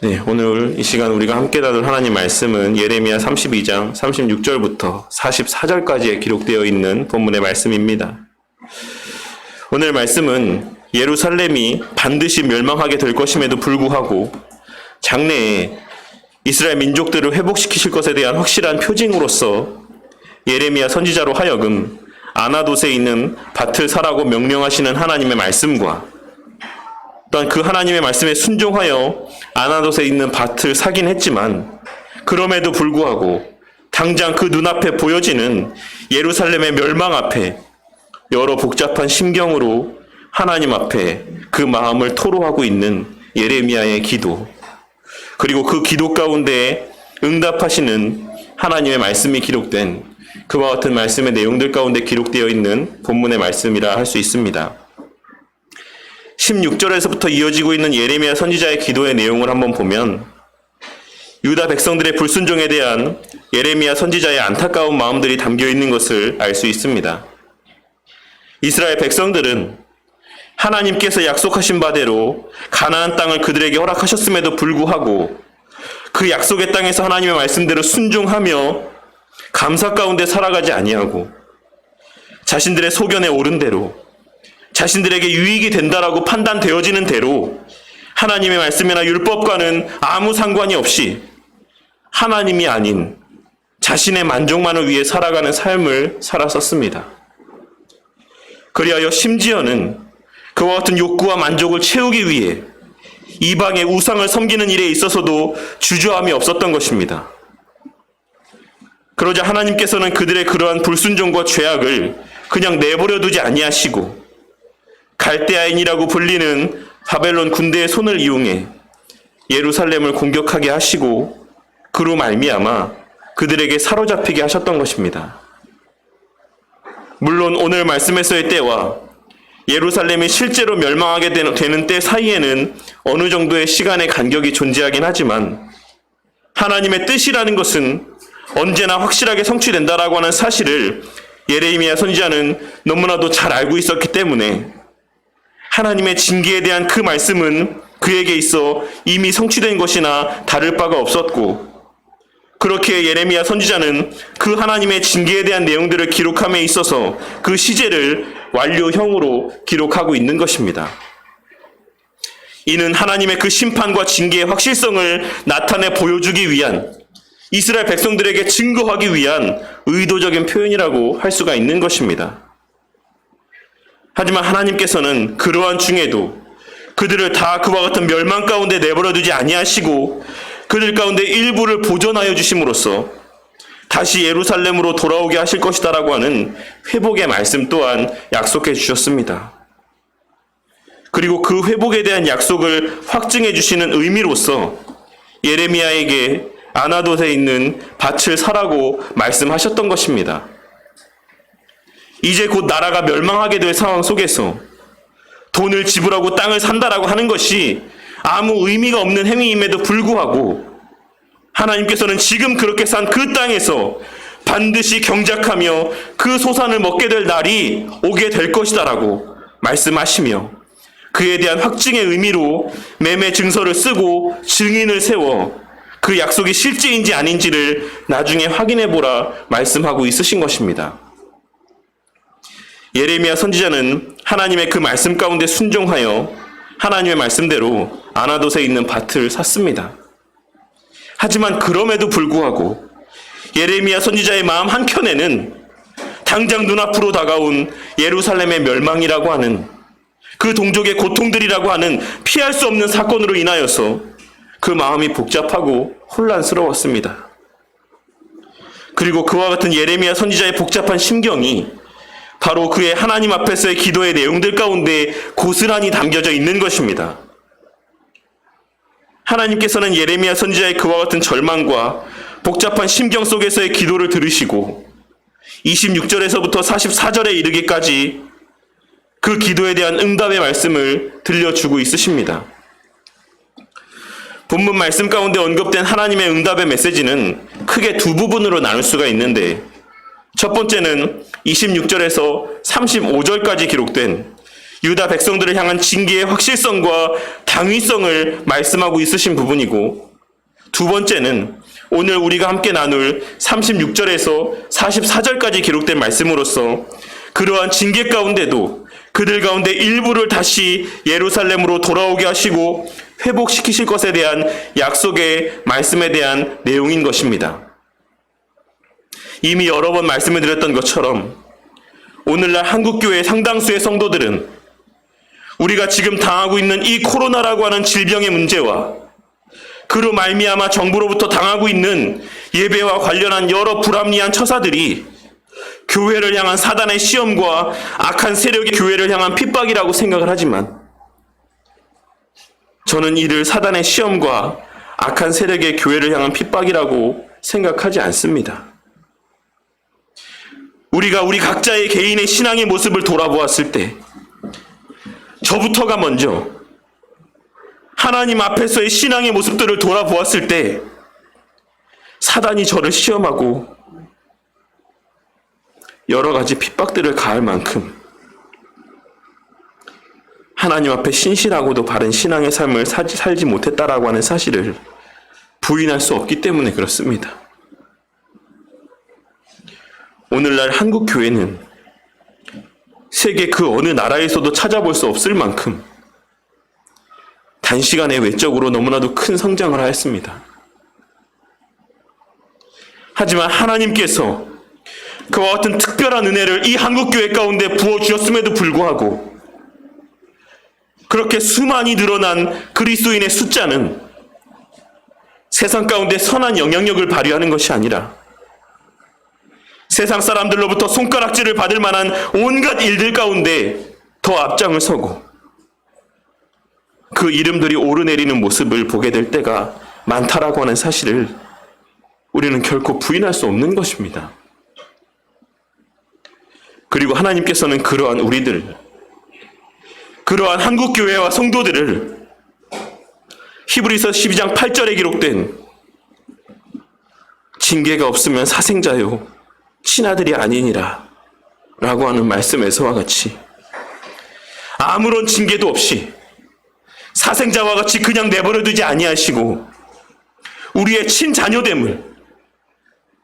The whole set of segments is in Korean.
네, 오늘 이 시간 우리가 함께 나눌 하나님 말씀은 예레미야 32장 36절부터 44절까지에 기록되어 있는 본문의 말씀입니다. 오늘 말씀은 예루살렘이 반드시 멸망하게 될 것임에도 불구하고 장래에 이스라엘 민족들을 회복시키실 것에 대한 확실한 표징으로서 예레미야 선지자로 하여금 아나돗에 있는 밭을 사라고 명령하시는 하나님의 말씀과 또한 그 하나님의 말씀에 순종하여 아나돗에 있는 밭을 사긴 했지만 그럼에도 불구하고 당장 그 눈앞에 보여지는 예루살렘의 멸망 앞에 여러 복잡한 심경으로 하나님 앞에 그 마음을 토로하고 있는 예레미야의 기도, 그리고 그 기도 가운데 응답하시는 하나님의 말씀이 기록된 그와 같은 말씀의 내용들 가운데 기록되어 있는 본문의 말씀이라 할 수 있습니다. 16절에서부터 이어지고 있는 예레미야 선지자의 기도의 내용을 한번 보면 유다 백성들의 불순종에 대한 예레미야 선지자의 안타까운 마음들이 담겨 있는 것을 알 수 있습니다. 이스라엘 백성들은 하나님께서 약속하신 바대로 가나안 땅을 그들에게 허락하셨음에도 불구하고 그 약속의 땅에서 하나님의 말씀대로 순종하며 감사 가운데 살아가지 아니하고 자신들의 소견에 옳은 대로 자신들에게 유익이 된다라고 판단되어지는 대로 하나님의 말씀이나 율법과는 아무 상관이 없이 하나님이 아닌 자신의 만족만을 위해 살아가는 삶을 살았었습니다. 그리하여 심지어는 그와 같은 욕구와 만족을 채우기 위해 이방의 우상을 섬기는 일에 있어서도 주저함이 없었던 것입니다. 그러자 하나님께서는 그들의 그러한 불순종과 죄악을 그냥 내버려 두지 아니하시고 갈대아인이라고 불리는 바벨론 군대의 손을 이용해 예루살렘을 공격하게 하시고 그로 말미암아 그들에게 사로잡히게 하셨던 것입니다. 물론 오늘 말씀에서의 때와 예루살렘이 실제로 멸망하게 되는 때 사이에는 어느 정도의 시간의 간격이 존재하긴 하지만 하나님의 뜻이라는 것은 언제나 확실하게 성취된다라고 하는 사실을 예레미야 선지자는 너무나도 잘 알고 있었기 때문에 하나님의 징계에 대한 그 말씀은 그에게 있어 이미 성취된 것이나 다를 바가 없었고, 그렇게 예레미야 선지자는 그 하나님의 징계에 대한 내용들을 기록함에 있어서 그 시제를 완료형으로 기록하고 있는 것입니다. 이는 하나님의 그 심판과 징계의 확실성을 나타내 보여주기 위한, 이스라엘 백성들에게 증거하기 위한 의도적인 표현이라고 할 수가 있는 것입니다. 하지만 하나님께서는 그러한 중에도 그들을 다 그와 같은 멸망 가운데 내버려 두지 아니하시고 그들 가운데 일부를 보존하여 주심으로써 다시 예루살렘으로 돌아오게 하실 것이다라고 하는 회복의 말씀 또한 약속해 주셨습니다. 그리고 그 회복에 대한 약속을 확증해 주시는 의미로서 예레미야에게 아나돗에 있는 밭을 사라고 말씀하셨던 것입니다. 이제 곧 나라가 멸망하게 될 상황 속에서 돈을 지불하고 땅을 산다라고 하는 것이 아무 의미가 없는 행위임에도 불구하고 하나님께서는 지금 그렇게 산 그 땅에서 반드시 경작하며 그 소산을 먹게 될 날이 오게 될 것이다라고 말씀하시며 그에 대한 확증의 의미로 매매 증서를 쓰고 증인을 세워 그 약속이 실제인지 아닌지를 나중에 확인해 보라 말씀하고 있으신 것입니다. 예레미야 선지자는 하나님의 그 말씀 가운데 순종하여 하나님의 말씀대로 아나돗에 있는 밭을 샀습니다. 하지만 그럼에도 불구하고 예레미야 선지자의 마음 한켠에는 당장 눈앞으로 다가온 예루살렘의 멸망이라고 하는 그 동족의 고통들이라고 하는 피할 수 없는 사건으로 인하여서 그 마음이 복잡하고 혼란스러웠습니다. 그리고 그와 같은 예레미야 선지자의 복잡한 심경이 바로 그의 하나님 앞에서의 기도의 내용들 가운데 고스란히 담겨져 있는 것입니다. 하나님께서는 예레미야 선지자의 그와 같은 절망과 복잡한 심경 속에서의 기도를 들으시고 26절에서부터 44절에 이르기까지 그 기도에 대한 응답의 말씀을 들려주고 있으십니다. 본문 말씀 가운데 언급된 하나님의 응답의 메시지는 크게 두 부분으로 나눌 수가 있는데, 첫 번째는 26절에서 35절까지 기록된 유다 백성들을 향한 징계의 확실성과 당위성을 말씀하고 있으신 부분이고, 두 번째는 오늘 우리가 함께 나눌 36절에서 44절까지 기록된 말씀으로서 그러한 징계 가운데도 그들 가운데 일부를 다시 예루살렘으로 돌아오게 하시고 회복시키실 것에 대한 약속의 말씀에 대한 내용인 것입니다. 이미 여러 번 말씀을 드렸던 것처럼 오늘날 한국교회 상당수의 성도들은 우리가 지금 당하고 있는 이 코로나라고 하는 질병의 문제와 그로 말미암아 정부로부터 당하고 있는 예배와 관련한 여러 불합리한 처사들이 교회를 향한 사단의 시험과 악한 세력의 교회를 향한 핍박이라고 생각을 하지만, 저는 이를 사단의 시험과 악한 세력의 교회를 향한 핍박이라고 생각하지 않습니다. 우리가 우리 각자의 개인의 신앙의 모습을 돌아보았을 때, 저부터가 먼저 하나님 앞에서의 신앙의 모습들을 돌아보았을 때 사단이 저를 시험하고 여러 가지 핍박들을 가할 만큼 하나님 앞에 신실하고도 바른 신앙의 삶을 살지 못했다라고 하는 사실을 부인할 수 없기 때문에 그렇습니다. 오늘날 한국 교회는 세계 그 어느 나라에서도 찾아볼 수 없을 만큼 단시간에 외적으로 너무나도 큰 성장을 하였습니다. 하지만 하나님께서 그와 같은 특별한 은혜를 이 한국교회 가운데 부어주셨음에도 불구하고 그렇게 수많이 늘어난 그리스도인의 숫자는 세상 가운데 선한 영향력을 발휘하는 것이 아니라 세상 사람들로부터 손가락질을 받을 만한 온갖 일들 가운데 더 앞장을 서고 그 이름들이 오르내리는 모습을 보게 될 때가 많다라고 하는 사실을 우리는 결코 부인할 수 없는 것입니다. 그리고 하나님께서는 그러한 우리들, 그러한 한국교회와 성도들을 히브리서 12장 8절에 기록된 징계가 없으면 사생자요 친아들이 아니니라 라고 하는 말씀에서와 같이 아무런 징계도 없이 사생자와 같이 그냥 내버려 두지 아니하시고 우리의 친자녀됨을,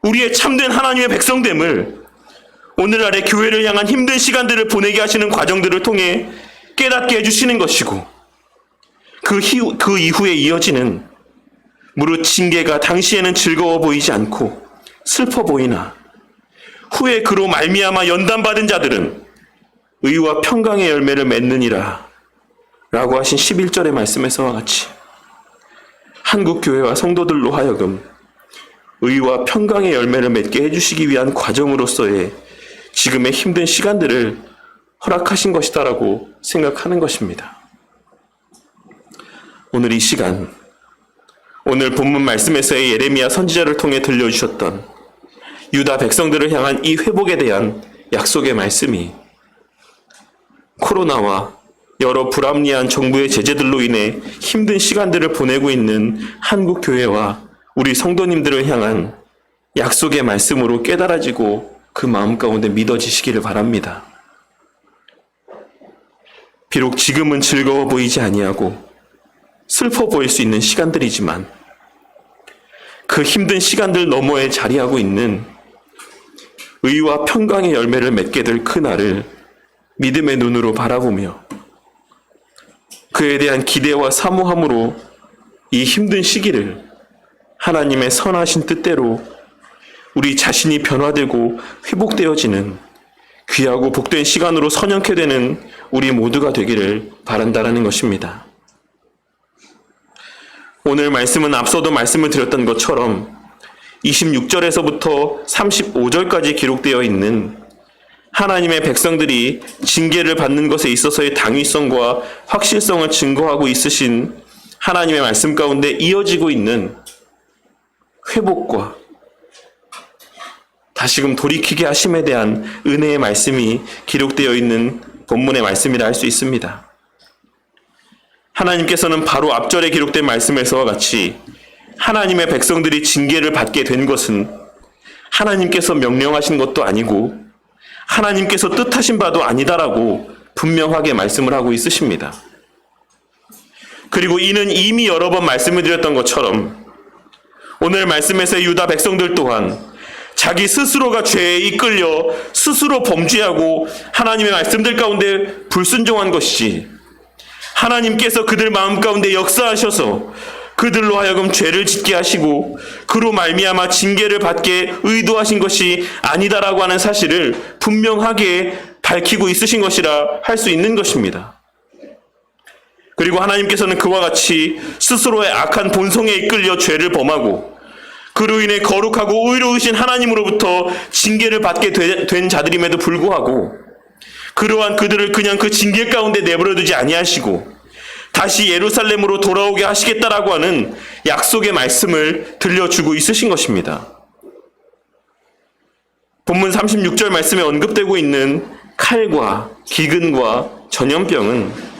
우리의 참된 하나님의 백성됨을 오늘날의 교회를 향한 힘든 시간들을 보내게 하시는 과정들을 통해 깨닫게 해주시는 것이고, 그 이후에 이어지는 무릇 징계가 당시에는 즐거워 보이지 않고 슬퍼 보이나 후에 그로 말미암아 연단받은 자들은 의와 평강의 열매를 맺느니라 라고 하신 11절의 말씀에서와 같이 한국교회와 성도들로 하여금 의와 평강의 열매를 맺게 해주시기 위한 과정으로서의 지금의 힘든 시간들을 허락하신 것이다라고 생각하는 것입니다. 오늘 이 시간, 오늘 본문 말씀에서의 예레미야 선지자를 통해 들려주셨던 유다 백성들을 향한 이 회복에 대한 약속의 말씀이 코로나와 여러 불합리한 정부의 제재들로 인해 힘든 시간들을 보내고 있는 한국 교회와 우리 성도님들을 향한 약속의 말씀으로 깨달아지고 그 마음 가운데 믿어지시기를 바랍니다. 비록 지금은 즐거워 보이지 아니하고 슬퍼 보일 수 있는 시간들이지만 그 힘든 시간들 너머에 자리하고 있는 의와 평강의 열매를 맺게 될 그날을 믿음의 눈으로 바라보며 그에 대한 기대와 사모함으로 이 힘든 시기를 하나님의 선하신 뜻대로 우리 자신이 변화되고 회복되어지는 귀하고 복된 시간으로 선영케 되는 우리 모두가 되기를 바란다라는 것입니다. 오늘 말씀은 앞서도 말씀을 드렸던 것처럼 26절에서부터 35절까지 기록되어 있는 하나님의 백성들이 징계를 받는 것에 있어서의 당위성과 확실성을 증거하고 있으신 하나님의 말씀 가운데 이어지고 있는 회복과 다시금 돌이키게 하심에 대한 은혜의 말씀이 기록되어 있는 본문의 말씀이라 할 수 있습니다. 하나님께서는 바로 앞절에 기록된 말씀에서와 같이 하나님의 백성들이 징계를 받게 된 것은 하나님께서 명령하신 것도 아니고 하나님께서 뜻하신 바도 아니다라고 분명하게 말씀을 하고 있으십니다. 그리고 이는 이미 여러 번 말씀을 드렸던 것처럼 오늘 말씀에서의 유다 백성들 또한 자기 스스로가 죄에 이끌려 스스로 범죄하고 하나님의 말씀들 가운데 불순종한 것이지, 하나님께서 그들 마음 가운데 역사하셔서 그들로 하여금 죄를 짓게 하시고 그로 말미암아 징계를 받게 의도하신 것이 아니다라고 하는 사실을 분명하게 밝히고 있으신 것이라 할 수 있는 것입니다. 그리고 하나님께서는 그와 같이 스스로의 악한 본성에 이끌려 죄를 범하고 그로 인해 거룩하고 의로우신 하나님으로부터 징계를 받게 된 자들임에도 불구하고 그러한 그들을 그냥 그 징계 가운데 내버려두지 아니하시고 다시 예루살렘으로 돌아오게 하시겠다라고 하는 약속의 말씀을 들려주고 있으신 것입니다. 본문 36절 말씀에 언급되고 있는 칼과 기근과 전염병은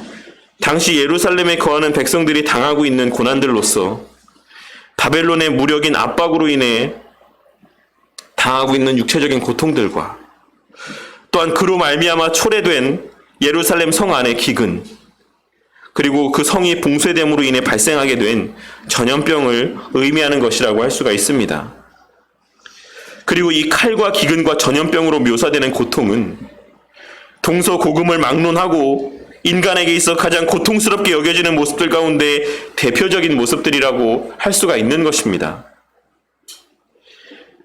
당시 예루살렘에 거하는 백성들이 당하고 있는 고난들로서 바벨론의 무력인 압박으로 인해 당하고 있는 육체적인 고통들과 또한 그로 말미암아 초래된 예루살렘 성 안의 기근, 그리고 그 성이 봉쇄됨으로 인해 발생하게 된 전염병을 의미하는 것이라고 할 수가 있습니다. 그리고 이 칼과 기근과 전염병으로 묘사되는 고통은 동서고금을 막론하고 인간에게 있어 가장 고통스럽게 여겨지는 모습들 가운데 대표적인 모습들이라고 할 수가 있는 것입니다.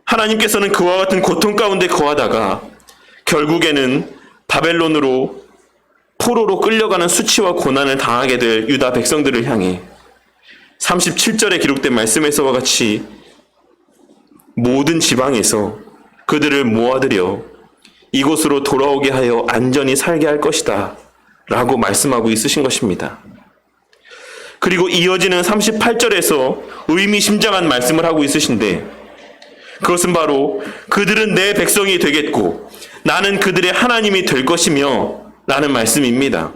하나님께서는 그와 같은 고통 가운데 거하다가 결국에는 바벨론으로 포로로 끌려가는 수치와 고난을 당하게 될 유다 백성들을 향해 37절에 기록된 말씀에서와 같이 모든 지방에서 그들을 모아들여 이곳으로 돌아오게 하여 안전히 살게 할 것이다 라고 말씀하고 있으신 것입니다. 그리고 이어지는 38절에서 의미심장한 말씀을 하고 있으신데, 그것은 바로 그들은 내 백성이 되겠고 나는 그들의 하나님이 될 것이며 라는 말씀입니다.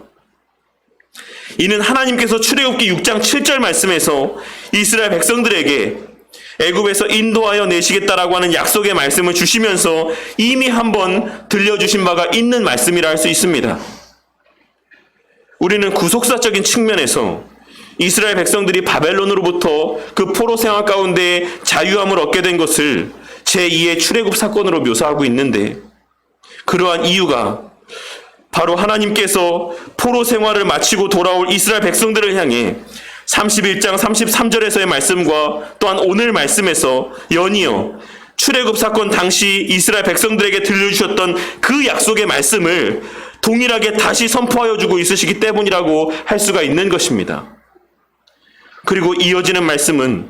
이는 하나님께서 출애굽기 6장 7절 말씀에서 이스라엘 백성들에게 애굽에서 인도하여 내시겠다라고 하는 약속의 말씀을 주시면서 이미 한번 들려주신 바가 있는 말씀이라 할 수 있습니다. 우리는 구속사적인 측면에서 이스라엘 백성들이 바벨론으로부터 그 포로 생활 가운데 자유함을 얻게 된 것을 제2의 출애굽 사건으로 묘사하고 있는데, 그러한 이유가 바로 하나님께서 포로 생활을 마치고 돌아올 이스라엘 백성들을 향해 31장 33절에서의 말씀과 또한 오늘 말씀에서 연이어 출애굽 사건 당시 이스라엘 백성들에게 들려주셨던 그 약속의 말씀을 동일하게 다시 선포하여 주고 있으시기 때문이라고 할 수가 있는 것입니다. 그리고 이어지는 말씀은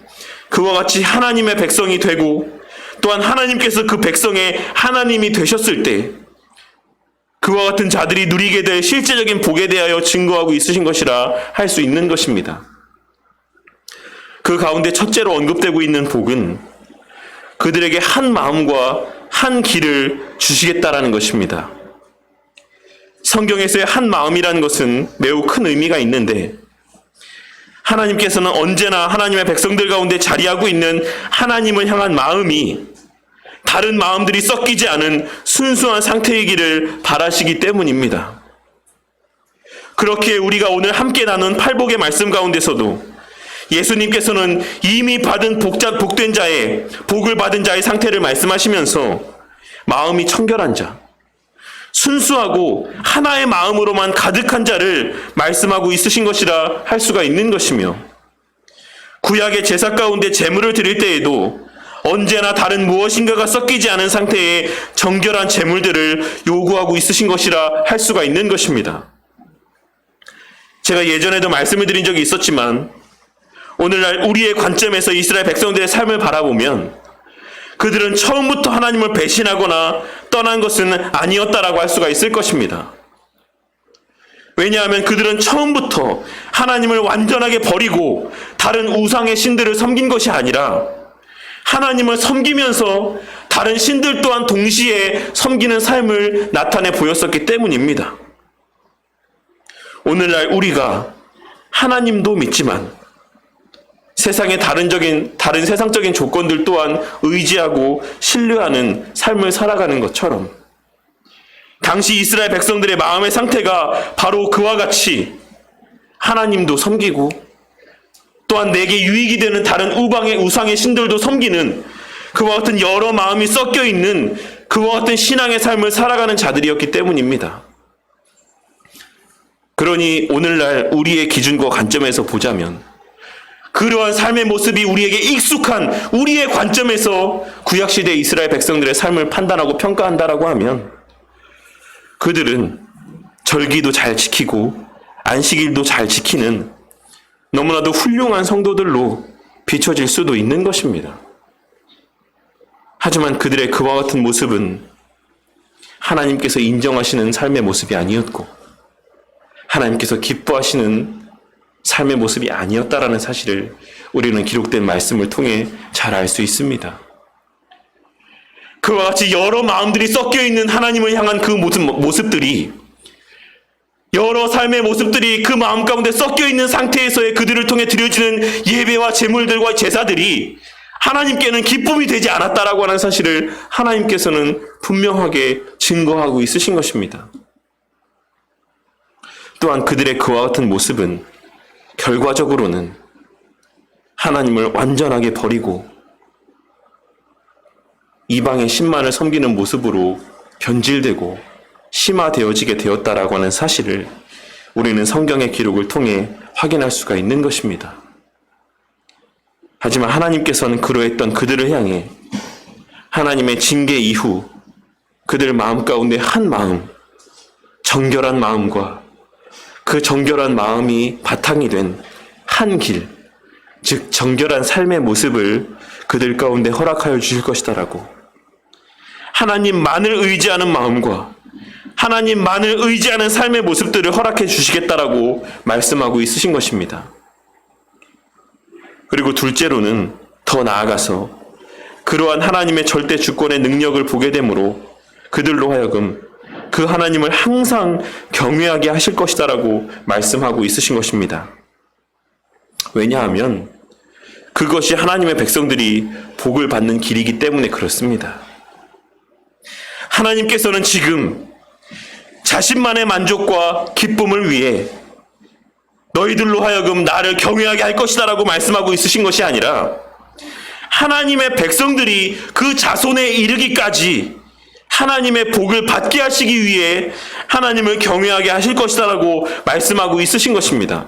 그와 같이 하나님의 백성이 되고 또한 하나님께서 그 백성의 하나님이 되셨을 때 그와 같은 자들이 누리게 될 실제적인 복에 대하여 증거하고 있으신 것이라 할 수 있는 것입니다. 그 가운데 첫째로 언급되고 있는 복은 그들에게 한 마음과 한 길을 주시겠다라는 것입니다. 성경에서의 한 마음이라는 것은 매우 큰 의미가 있는데, 하나님께서는 언제나 하나님의 백성들 가운데 자리하고 있는 하나님을 향한 마음이 다른 마음들이 섞이지 않은 순수한 상태이기를 바라시기 때문입니다. 그렇게 우리가 오늘 함께 나눈 팔복의 말씀 가운데서도 예수님께서는 이미 받은 복된 자의, 복을 받은 자의 상태를 말씀하시면서 마음이 청결한 자, 순수하고 하나의 마음으로만 가득한 자를 말씀하고 있으신 것이라 할 수가 있는 것이며, 구약의 제사 가운데 제물을 드릴 때에도 언제나 다른 무엇인가가 섞이지 않은 상태의 정결한 제물들을 요구하고 있으신 것이라 할 수가 있는 것입니다. 제가 예전에도 말씀을 드린 적이 있었지만 오늘날 우리의 관점에서 이스라엘 백성들의 삶을 바라보면 그들은 처음부터 하나님을 배신하거나 떠난 것은 아니었다라고 할 수가 있을 것입니다. 왜냐하면 그들은 처음부터 하나님을 완전하게 버리고 다른 우상의 신들을 섬긴 것이 아니라 하나님을 섬기면서 다른 신들 또한 동시에 섬기는 삶을 나타내 보였었기 때문입니다. 오늘날 우리가 하나님도 믿지만 세상의 다른 세상적인 조건들 또한 의지하고 신뢰하는 삶을 살아가는 것처럼 당시 이스라엘 백성들의 마음의 상태가 바로 그와 같이 하나님도 섬기고 또한 내게 유익이 되는 다른 우상의 신들도 섬기는 그와 같은 여러 마음이 섞여 있는 그와 같은 신앙의 삶을 살아가는 자들이었기 때문입니다. 그러니 오늘날 우리의 기준과 관점에서 보자면 그러한 삶의 모습이 우리에게 익숙한 우리의 관점에서 구약시대 이스라엘 백성들의 삶을 판단하고 평가한다라고 하면 그들은 절기도 잘 지키고 안식일도 잘 지키는 너무나도 훌륭한 성도들로 비춰질 수도 있는 것입니다. 하지만 그들의 그와 같은 모습은 하나님께서 인정하시는 삶의 모습이 아니었고 하나님께서 기뻐하시는 삶의 모습이 아니었다라는 사실을 우리는 기록된 말씀을 통해 잘 알 수 있습니다. 그와 같이 여러 마음들이 섞여 있는 하나님을 향한 그 모습들이 여러 삶의 모습들이 그 마음 가운데 섞여 있는 상태에서의 그들을 통해 드려지는 예배와 제물들과 제사들이 하나님께는 기쁨이 되지 않았다라고 하는 사실을 하나님께서는 분명하게 증거하고 있으신 것입니다. 또한 그들의 그와 같은 모습은 결과적으로는 하나님을 완전하게 버리고 이방의 신만을 섬기는 모습으로 변질되고 심화되어지게 되었다라고 하는 사실을 우리는 성경의 기록을 통해 확인할 수가 있는 것입니다. 하지만 하나님께서는 그러했던 그들을 향해 하나님의 징계 이후 그들 마음 가운데 한 마음, 정결한 마음과 그 정결한 마음이 바탕이 된 한 길, 즉 정결한 삶의 모습을 그들 가운데 허락하여 주실 것이다라고 하나님만을 의지하는 마음과 하나님만을 의지하는 삶의 모습들을 허락해 주시겠다라고 말씀하고 있으신 것입니다. 그리고 둘째로는 더 나아가서 그러한 하나님의 절대 주권의 능력을 보게 되므로 그들로 하여금 그 하나님을 항상 경외하게 하실 것이다라고 말씀하고 있으신 것입니다. 왜냐하면 그것이 하나님의 백성들이 복을 받는 길이기 때문에 그렇습니다. 하나님께서는 지금 자신만의 만족과 기쁨을 위해 너희들로 하여금 나를 경외하게 할 것이다라고 말씀하고 있으신 것이 아니라 하나님의 백성들이 그 자손에 이르기까지 하나님의 복을 받게 하시기 위해 하나님을 경외하게 하실 것이다라고 말씀하고 있으신 것입니다.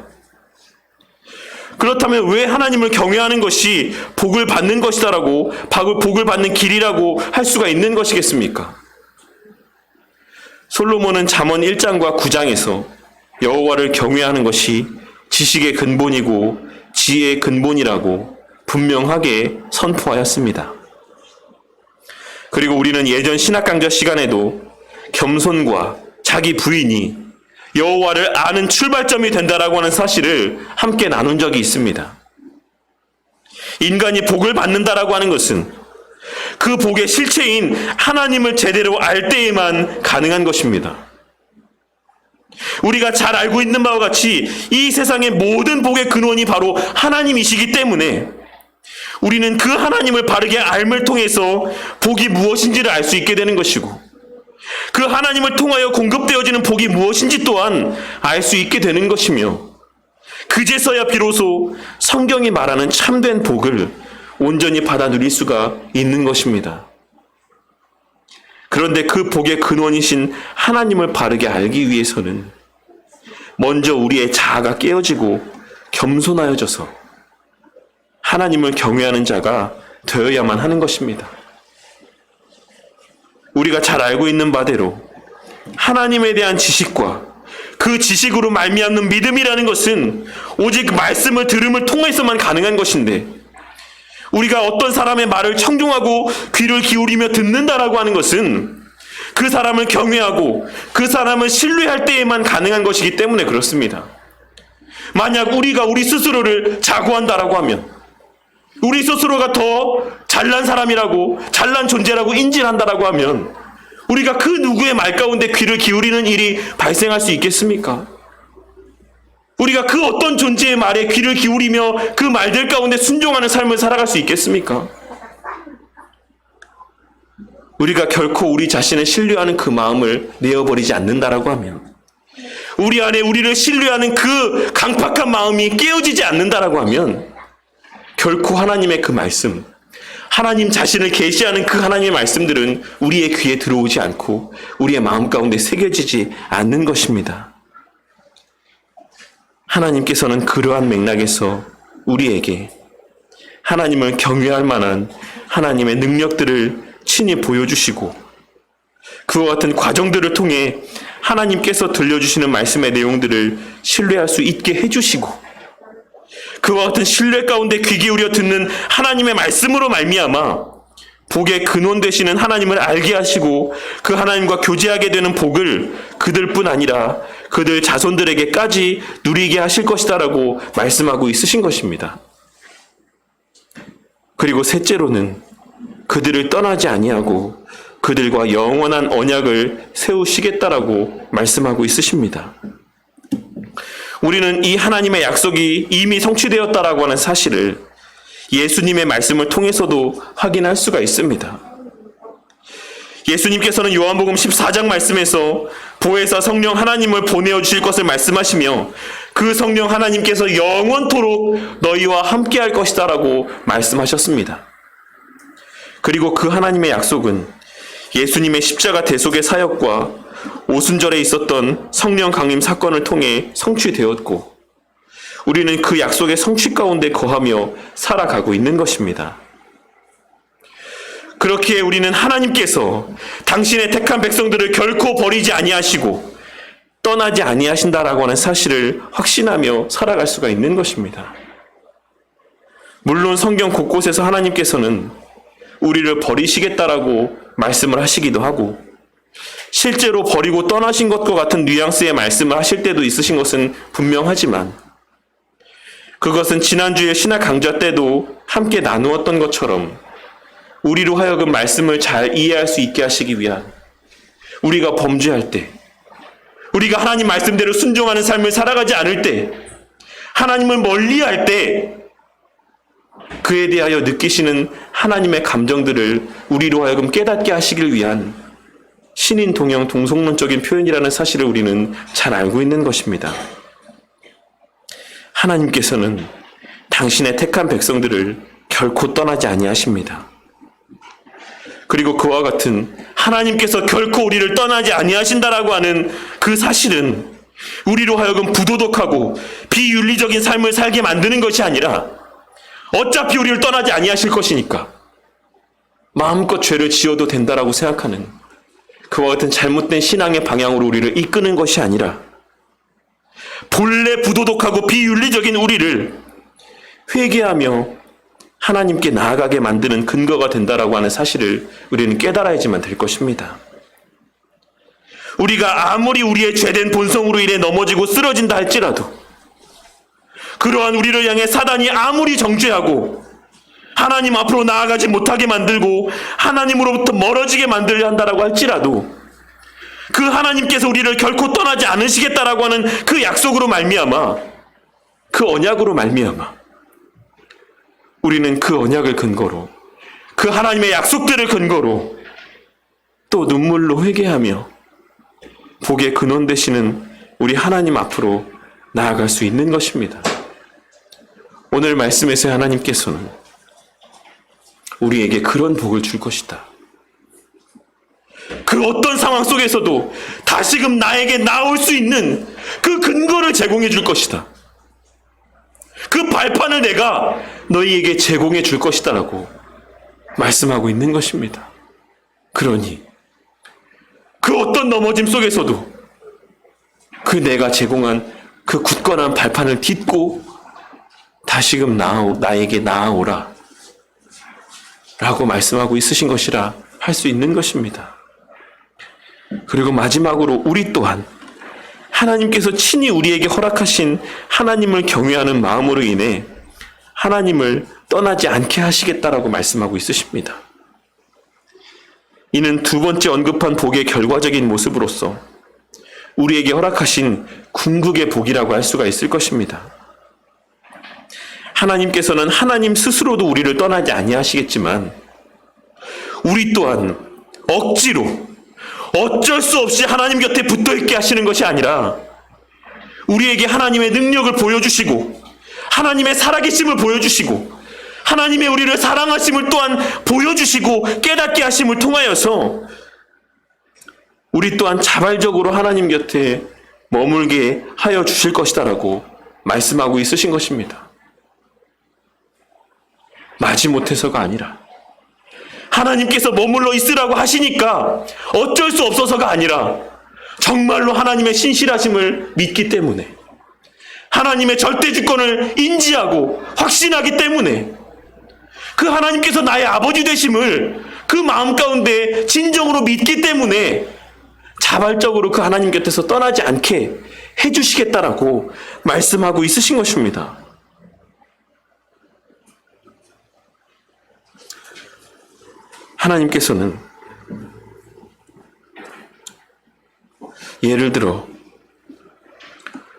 그렇다면 왜 하나님을 경외하는 것이 복을 받는 것이다라고 복을 받는 길이라고 할 수가 있는 것이겠습니까? 솔로몬은 잠언 1장과 9장에서 여호와를 경외하는 것이 지식의 근본이고 지혜의 근본이라고 분명하게 선포하였습니다. 그리고 우리는 예전 신학 강좌 시간에도 겸손과 자기 부인이 여호와를 아는 출발점이 된다라고 하는 사실을 함께 나눈 적이 있습니다. 인간이 복을 받는다라고 하는 것은 그 복의 실체인 하나님을 제대로 알 때에만 가능한 것입니다. 우리가 잘 알고 있는 바와 같이 이 세상의 모든 복의 근원이 바로 하나님이시기 때문에 우리는 그 하나님을 바르게 알을 통해서 복이 무엇인지를 알 수 있게 되는 것이고 그 하나님을 통하여 공급되어지는 복이 무엇인지 또한 알 수 있게 되는 것이며 그제서야 비로소 성경이 말하는 참된 복을 온전히 받아 누릴 수가 있는 것입니다. 그런데 그 복의 근원이신 하나님을 바르게 알기 위해서는 먼저 우리의 자아가 깨어지고 겸손하여져서 하나님을 경외하는 자가 되어야만 하는 것입니다. 우리가 잘 알고 있는 바대로 하나님에 대한 지식과 그 지식으로 말미암는 믿음이라는 것은 오직 말씀을 들음을 통해서만 가능한 것인데 우리가 어떤 사람의 말을 청중하고 귀를 기울이며 듣는다라고 하는 것은 그 사람을 경외하고 그 사람을 신뢰할 때에만 가능한 것이기 때문에 그렇습니다. 만약 우리가 우리 스스로를 자고한다라고 하면 우리 스스로가 더 잘난 사람이라고 잘난 존재라고 인지한다라고 하면 우리가 그 누구의 말 가운데 귀를 기울이는 일이 발생할 수 있겠습니까? 우리가 그 어떤 존재의 말에 귀를 기울이며 그 말들 가운데 순종하는 삶을 살아갈 수 있겠습니까? 우리가 결코 우리 자신을 신뢰하는 그 마음을 내어버리지 않는다라고 하면, 우리 안에 우리를 신뢰하는 그 강팍한 마음이 깨어지지 않는다라고 하면, 결코 하나님의 그 말씀, 하나님 자신을 계시하는 그 하나님의 말씀들은 우리의 귀에 들어오지 않고 우리의 마음 가운데 새겨지지 않는 것입니다. 하나님께서는 그러한 맥락에서 우리에게 하나님을 경외할 만한 하나님의 능력들을 친히 보여주시고, 그와 같은 과정들을 통해 하나님께서 들려주시는 말씀의 내용들을 신뢰할 수 있게 해주시고, 그와 같은 신뢰 가운데 귀 기울여 듣는 하나님의 말씀으로 말미암아 복의 근원 되시는 하나님을 알게 하시고, 그 하나님과 교제하게 되는 복을 그들뿐 아니라 그들 자손들에게까지 누리게 하실 것이다라고 말씀하고 있으신 것입니다. 그리고 셋째로는 그들을 떠나지 아니하고 그들과 영원한 언약을 세우시겠다라고 말씀하고 있으십니다. 우리는 이 하나님의 약속이 이미 성취되었다라고 하는 사실을 예수님의 말씀을 통해서도 확인할 수가 있습니다. 예수님께서는 요한복음 14장 말씀에서 보혜사 성령 하나님을 보내어 주실 것을 말씀하시며, 그 성령 하나님께서 영원토록 너희와 함께 할 것이다 라고 말씀하셨습니다. 그리고 그 하나님의 약속은 예수님의 십자가 대속의 사역과 오순절에 있었던 성령 강림 사건을 통해 성취되었고, 우리는 그 약속의 성취 가운데 거하며 살아가고 있는 것입니다. 그렇기에 우리는 하나님께서 당신의 택한 백성들을 결코 버리지 아니하시고 떠나지 아니하신다라고 하는 사실을 확신하며 살아갈 수가 있는 것입니다. 물론 성경 곳곳에서 하나님께서는 우리를 버리시겠다라고 말씀을 하시기도 하고, 실제로 버리고 떠나신 것과 같은 뉘앙스의 말씀을 하실 때도 있으신 것은 분명하지만, 그것은 지난주에 신학 강좌 때도 함께 나누었던 것처럼 우리로 하여금 말씀을 잘 이해할 수 있게 하시기 위한, 우리가 범죄할 때, 우리가 하나님 말씀대로 순종하는 삶을 살아가지 않을 때, 하나님을 멀리할 때 그에 대하여 느끼시는 하나님의 감정들을 우리로 하여금 깨닫게 하시길 위한 신인 동형 동성론적인 표현이라는 사실을 우리는 잘 알고 있는 것입니다. 하나님께서는 당신의 택한 백성들을 결코 떠나지 아니하십니다. 그리고 그와 같은 하나님께서 결코 우리를 떠나지 아니하신다라고 하는 그 사실은 우리로 하여금 부도덕하고 비윤리적인 삶을 살게 만드는 것이 아니라, 어차피 우리를 떠나지 아니하실 것이니까 마음껏 죄를 지어도 된다라고 생각하는 그와 같은 잘못된 신앙의 방향으로 우리를 이끄는 것이 아니라, 본래 부도덕하고 비윤리적인 우리를 회개하며 하나님께 나아가게 만드는 근거가 된다라고 하는 사실을 우리는 깨달아야지만 될 것입니다. 우리가 아무리 우리의 죄된 본성으로 인해 넘어지고 쓰러진다 할지라도, 그러한 우리를 향해 사단이 아무리 정죄하고 하나님 앞으로 나아가지 못하게 만들고 하나님으로부터 멀어지게 만들려 한다라고 할지라도, 그 하나님께서 우리를 결코 떠나지 않으시겠다라고 하는 그 약속으로 말미암아, 그 언약으로 말미암아 우리는 그 언약을 근거로, 그 하나님의 약속들을 근거로 또 눈물로 회개하며 복의 근원 되시는 우리 하나님 앞으로 나아갈 수 있는 것입니다. 오늘 말씀에서 하나님께서는 우리에게 그런 복을 줄 것이다. 그 어떤 상황 속에서도 다시금 나에게 나올 수 있는 그 근거를 제공해 줄 것이다. 그 발판을 내가 너희에게 제공해 줄 것이다라고 말씀하고 있는 것입니다. 그러니 그 어떤 넘어짐 속에서도 그 내가 제공한 그 굳건한 발판을 딛고 다시금 나에게 나아오라 라고 말씀하고 있으신 것이라 할 수 있는 것입니다. 그리고 마지막으로 우리 또한 하나님께서 친히 우리에게 허락하신 하나님을 경외하는 마음으로 인해 하나님을 떠나지 않게 하시겠다라고 말씀하고 있으십니다. 이는 두 번째 언급한 복의 결과적인 모습으로서 우리에게 허락하신 궁극의 복이라고 할 수가 있을 것입니다. 하나님께서는 하나님 스스로도 우리를 떠나지 아니하시겠지만, 우리 또한 억지로, 어쩔 수 없이 하나님 곁에 붙어있게 하시는 것이 아니라 우리에게 하나님의 능력을 보여주시고 하나님의 살아계심을 보여주시고 하나님의 우리를 사랑하심을 또한 보여주시고 깨닫게 하심을 통하여서 우리 또한 자발적으로 하나님 곁에 머물게 하여 주실 것이다라고 말씀하고 있으신 것입니다. 마지못해서가 아니라 하나님께서 머물러 있으라고 하시니까 어쩔 수 없어서가 아니라 정말로 하나님의 신실하심을 믿기 때문에 하나님의 절대 주권을 인지하고 확신하기 때문에 그 하나님께서 나의 아버지 되심을 그 마음 가운데 진정으로 믿기 때문에 자발적으로 그 하나님 곁에서 떠나지 않게 해주시겠다라고 말씀하고 있으신 것입니다. 하나님께서는 예를 들어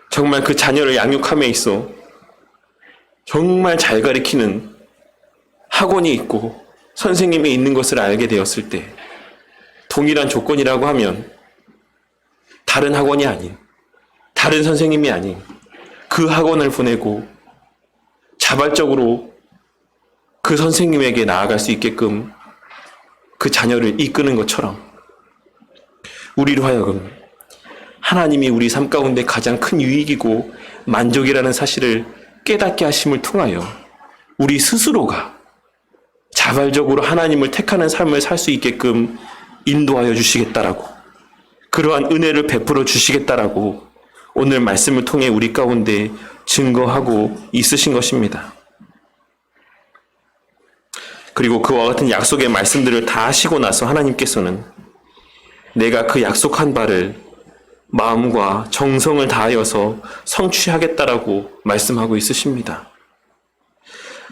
정말 그 자녀를 양육함에 있어 정말 잘 가르치는 학원이 있고 선생님이 있는 것을 알게 되었을 때 동일한 조건이라고 하면 다른 학원이 아닌, 다른 선생님이 아닌 그 학원을 보내고 자발적으로 그 선생님에게 나아갈 수 있게끔 그 자녀를 이끄는 것처럼 우리로 하여금 하나님이 우리 삶 가운데 가장 큰 유익이고 만족이라는 사실을 깨닫게 하심을 통하여 우리 스스로가 자발적으로 하나님을 택하는 삶을 살 수 있게끔 인도하여 주시겠다라고, 그러한 은혜를 베풀어 주시겠다라고 오늘 말씀을 통해 우리 가운데 증거하고 있으신 것입니다. 그리고 그와 같은 약속의 말씀들을 다 하시고 나서 하나님께서는 내가 그 약속한 바를 마음과 정성을 다하여서 성취하겠다라고 말씀하고 있으십니다.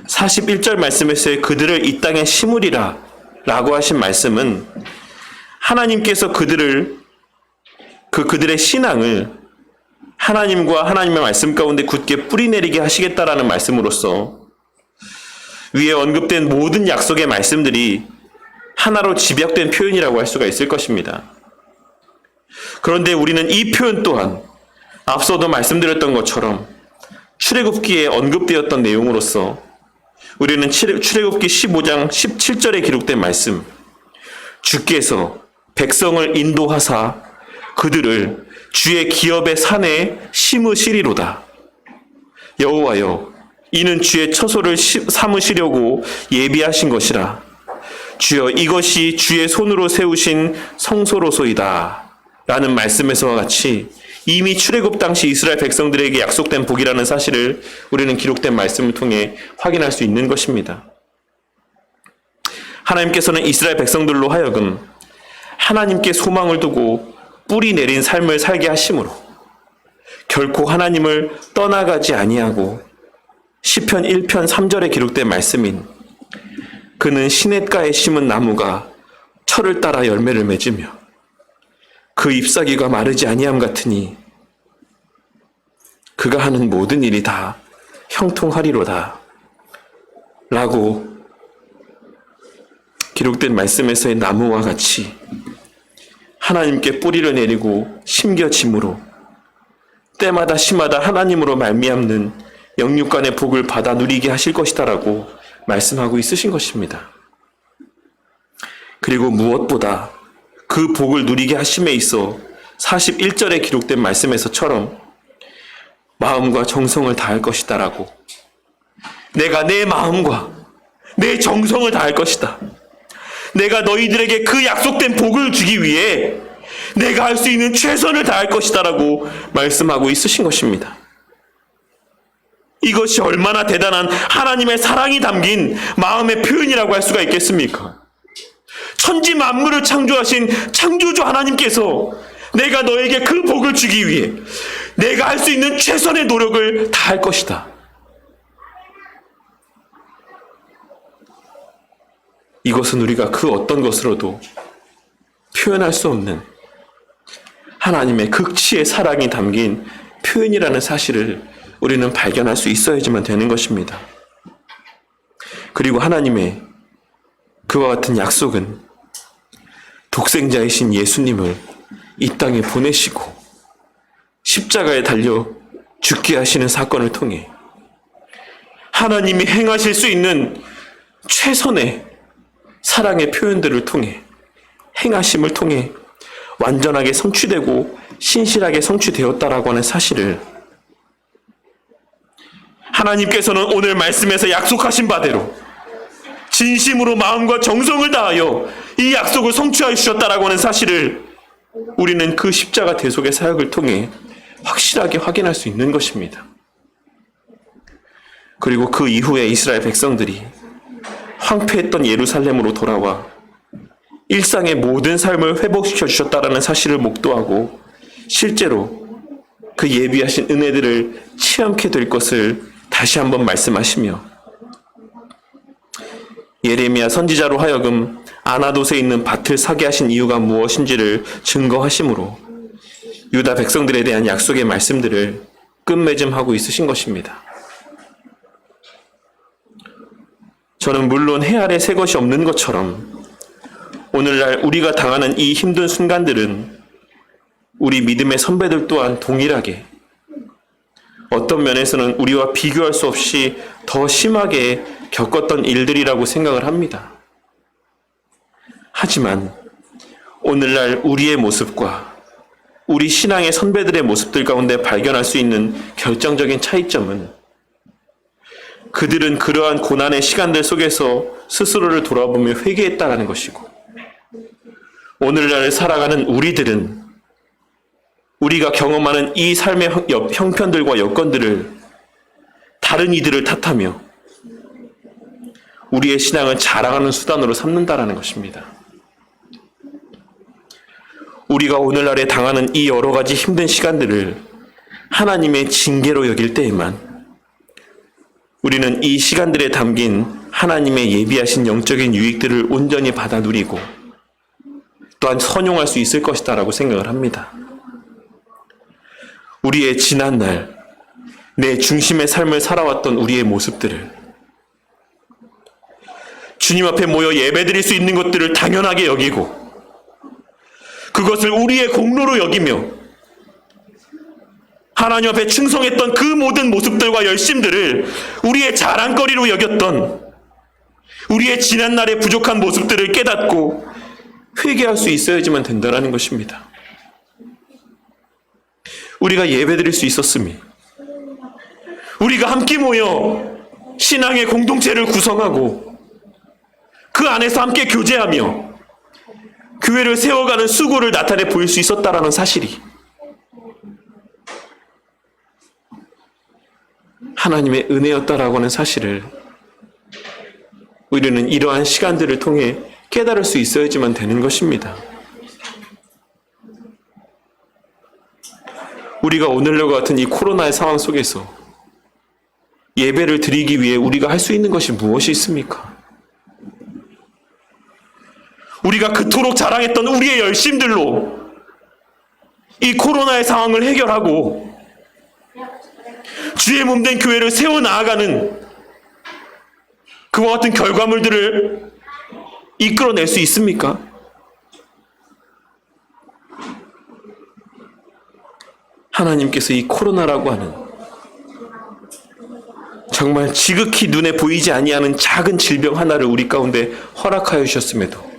41절 말씀에서의 그들을 이 땅에 심으리라 라고 하신 말씀은 하나님께서 그들의 신앙을 하나님과 하나님의 말씀 가운데 굳게 뿌리내리게 하시겠다라는 말씀으로써 위에 언급된 모든 약속의 말씀들이 하나로 집약된 표현이라고 할 수가 있을 것입니다. 그런데 우리는 이 표현 또한 앞서도 말씀드렸던 것처럼 출애굽기에 언급되었던 내용으로서 우리는 출애굽기 15장 17절에 기록된 말씀, 주께서 백성을 인도하사 그들을 주의 기업의 산에 심으시리로다. 여호와여, 이는 주의 처소를 삼으시려고 예비하신 것이라. 주여, 이것이 주의 손으로 세우신 성소로소이다. 라는 말씀에서와 같이 이미 출애굽 당시 이스라엘 백성들에게 약속된 복이라는 사실을 우리는 기록된 말씀을 통해 확인할 수 있는 것입니다. 하나님께서는 이스라엘 백성들로 하여금 하나님께 소망을 두고 뿌리 내린 삶을 살게 하심으로 결코 하나님을 떠나가지 아니하고 시편 1편 3절에 기록된 말씀인 그는 시냇가에 심은 나무가 철을 따라 열매를 맺으며 그 잎사귀가 마르지 아니함 같으니 그가 하는 모든 일이 다 형통하리로다 라고 기록된 말씀에서의 나무와 같이 하나님께 뿌리를 내리고 심겨짐으로 때마다 시마다 하나님으로 말미암는 영육간의 복을 받아 누리게 하실 것이다라고 말씀하고 있으신 것입니다. 그리고 무엇보다 그 복을 누리게 하심에 있어 41절에 기록된 말씀에서처럼 마음과 정성을 다할 것이다라고, 내가 내 마음과 내 정성을 다할 것이다. 내가 너희들에게 그 약속된 복을 주기 위해 내가 할 수 있는 최선을 다할 것이다라고 말씀하고 있으신 것입니다. 이것이 얼마나 대단한 하나님의 사랑이 담긴 마음의 표현이라고 할 수가 있겠습니까? 천지 만물을 창조하신 창조주 하나님께서 내가 너에게 그 복을 주기 위해 내가 할 수 있는 최선의 노력을 다할 것이다. 이것은 우리가 그 어떤 것으로도 표현할 수 없는 하나님의 극치의 사랑이 담긴 표현이라는 사실을 우리는 발견할 수 있어야지만 되는 것입니다. 그리고 하나님의 그와 같은 약속은 독생자이신 예수님을 이 땅에 보내시고 십자가에 달려 죽게 하시는 사건을 통해 하나님이 행하실 수 있는 최선의 사랑의 표현들을 통해 행하심을 통해 완전하게 성취되고 신실하게 성취되었다라고 하는 사실을 하나님께서는 오늘 말씀에서 약속하신 바대로 진심으로 마음과 정성을 다하여 이 약속을 성취하여 주셨다라고 하는 사실을 우리는 그 십자가 대속의 사역을 통해 확실하게 확인할 수 있는 것입니다. 그리고 그 이후에 이스라엘 백성들이 황폐했던 예루살렘으로 돌아와 일상의 모든 삶을 회복시켜 주셨다라는 사실을 목도하고 실제로 그 예비하신 은혜들을 체험케 될 것을 다시 한번 말씀하시며 예레미야 선지자로 하여금 아나돗에 있는 밭을 사게 하신 이유가 무엇인지를 증거하심으로 유다 백성들에 대한 약속의 말씀들을 끝맺음하고 있으신 것입니다. 저는 물론 해 아래 새 것이 없는 것처럼 오늘날 우리가 당하는 이 힘든 순간들은 우리 믿음의 선배들 또한 동일하게 어떤 면에서는 우리와 비교할 수 없이 더 심하게 겪었던 일들이라고 생각을 합니다. 하지만 오늘날 우리의 모습과 우리 신앙의 선배들의 모습들 가운데 발견할 수 있는 결정적인 차이점은 그들은 그러한 고난의 시간들 속에서 스스로를 돌아보며 회개했다라는 것이고 오늘날 살아가는 우리들은 우리가 경험하는 이 삶의 형편들과 여건들을 다른 이들을 탓하며 우리의 신앙을 자랑하는 수단으로 삼는다라는 것입니다. 우리가 오늘날에 당하는 이 여러 가지 힘든 시간들을 하나님의 징계로 여길 때에만 우리는 이 시간들에 담긴 하나님의 예비하신 영적인 유익들을 온전히 받아 누리고 또한 선용할 수 있을 것이다라고 생각을 합니다. 우리의 지난날 내 중심의 삶을 살아왔던 우리의 모습들을 주님 앞에 모여 예배드릴 수 있는 것들을 당연하게 여기고 그것을 우리의 공로로 여기며 하나님 앞에 충성했던 그 모든 모습들과 열심들을 우리의 자랑거리로 여겼던 우리의 지난날의 부족한 모습들을 깨닫고 회개할 수 있어야지만 된다는 것입니다. 우리가 예배드릴 수 있었으니 우리가 함께 모여 신앙의 공동체를 구성하고 그 안에서 함께 교제하며 교회를 세워가는 수고를 나타내 보일 수 있었다라는 사실이 하나님의 은혜였다라고 하는 사실을 우리는 이러한 시간들을 통해 깨달을 수 있어야지만 되는 것입니다. 우리가 오늘과 같은 이 코로나의 상황 속에서 예배를 드리기 위해 우리가 할 수 있는 것이 무엇이 있습니까? 우리가 그토록 자랑했던 우리의 열심들로 이 코로나의 상황을 해결하고 주의 몸된 교회를 세워나가는 그와 같은 결과물들을 이끌어낼 수 있습니까? 하나님께서 이 코로나라고 하는 정말 지극히 눈에 보이지 아니하는 작은 질병 하나를 우리 가운데 허락하여 주셨음에도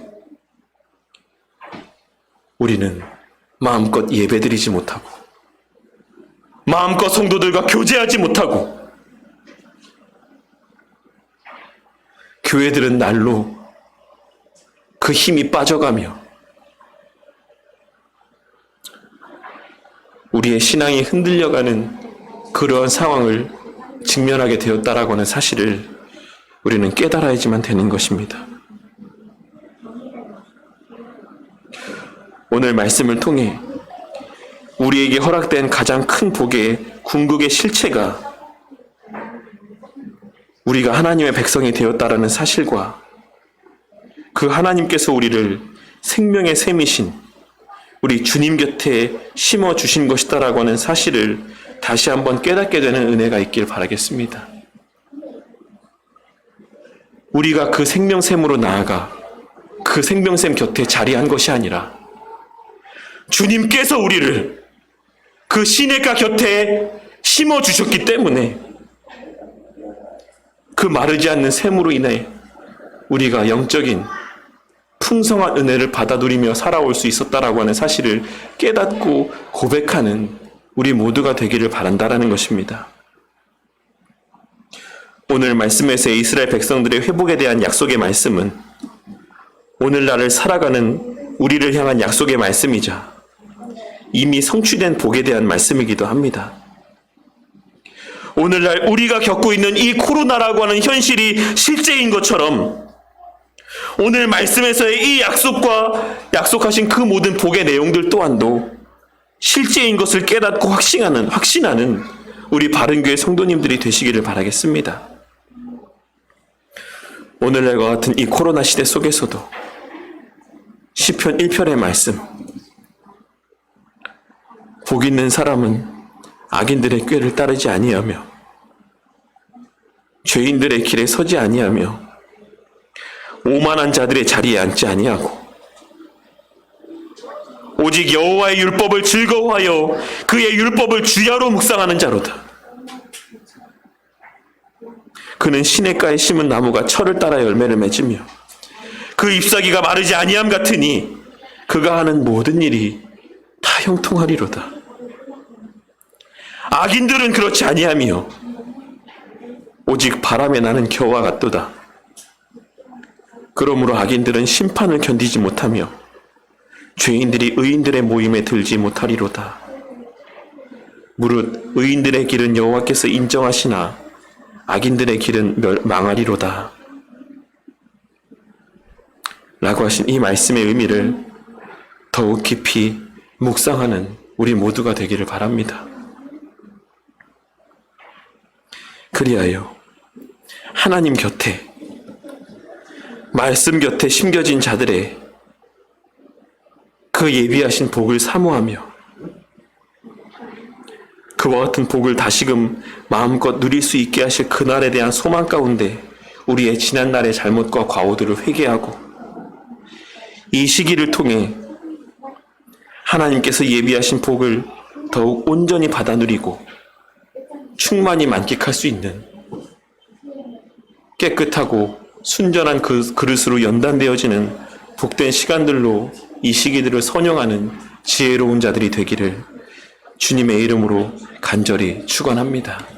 우리는 마음껏 예배드리지 못하고 마음껏 성도들과 교제하지 못하고 교회들은 날로 그 힘이 빠져가며 우리의 신앙이 흔들려가는 그러한 상황을 직면하게 되었다라고 하는 사실을 우리는 깨달아야지만 되는 것입니다. 오늘 말씀을 통해 우리에게 허락된 가장 큰 복의 궁극의 실체가 우리가 하나님의 백성이 되었다라는 사실과 그 하나님께서 우리를 생명의 샘이신 우리 주님 곁에 심어주신 것이다라고 하는 사실을 다시 한번 깨닫게 되는 은혜가 있길 바라겠습니다. 우리가 그 생명샘으로 나아가 그 그 생명샘 곁에 자리한 것이 아니라 주님께서 우리를 그 시냇가 곁에 심어주셨기 때문에 그 마르지 않는 샘으로 인해 우리가 영적인 풍성한 은혜를 받아 누리며 살아올 수 있었다라고 하는 사실을 깨닫고 고백하는 우리 모두가 되기를 바란다라는 것입니다. 오늘 말씀에서의 이스라엘 백성들의 회복에 대한 약속의 말씀은 오늘날을 살아가는 우리를 향한 약속의 말씀이자 이미 성취된 복에 대한 말씀이기도 합니다. 오늘날 우리가 겪고 있는 이 코로나라고 하는 현실이 실제인 것처럼 오늘 말씀에서의 이 약속과 약속하신 그 모든 복의 내용들 또한도 실제인 것을 깨닫고 확신하는 우리 바른교회 성도님들이 되시기를 바라겠습니다. 오늘날과 같은 이 코로나 시대 속에서도 시편 1편의 말씀, 복 있는 사람은 악인들의 꾀를 따르지 아니하며 죄인들의 길에 서지 아니하며 오만한 자들의 자리에 앉지 아니하고 오직 여호와의 율법을 즐거워하여 그의 율법을 주야로 묵상하는 자로다. 그는 시냇가에 심은 나무가 철을 따라 열매를 맺으며 그 잎사귀가 마르지 아니함 같으니 그가 하는 모든 일이 다 형통하리로다. 악인들은 그렇지 아니하며 오직 바람에 나는 겨와 같도다. 그러므로 악인들은 심판을 견디지 못하며 죄인들이 의인들의 모임에 들지 못하리로다. 무릇 의인들의 길은 여호와께서 인정하시나 악인들의 길은 망하리로다. 라고 하신 이 말씀의 의미를 더욱 깊이 묵상하는 우리 모두가 되기를 바랍니다. 그리하여 하나님 곁에, 말씀 곁에 심겨진 자들의 그 예비하신 복을 사모하며 그와 같은 복을 다시금 마음껏 누릴 수 있게 하실 그날에 대한 소망 가운데 우리의 지난날의 잘못과 과오들을 회개하고 이 시기를 통해 하나님께서 예비하신 복을 더욱 온전히 받아 누리고 충만히 만끽할 수 있는 깨끗하고 순전한 그 그릇으로 연단되어지는 복된 시간들로 이 시기들을 선용하는 지혜로운 자들이 되기를 주님의 이름으로 간절히 축원합니다.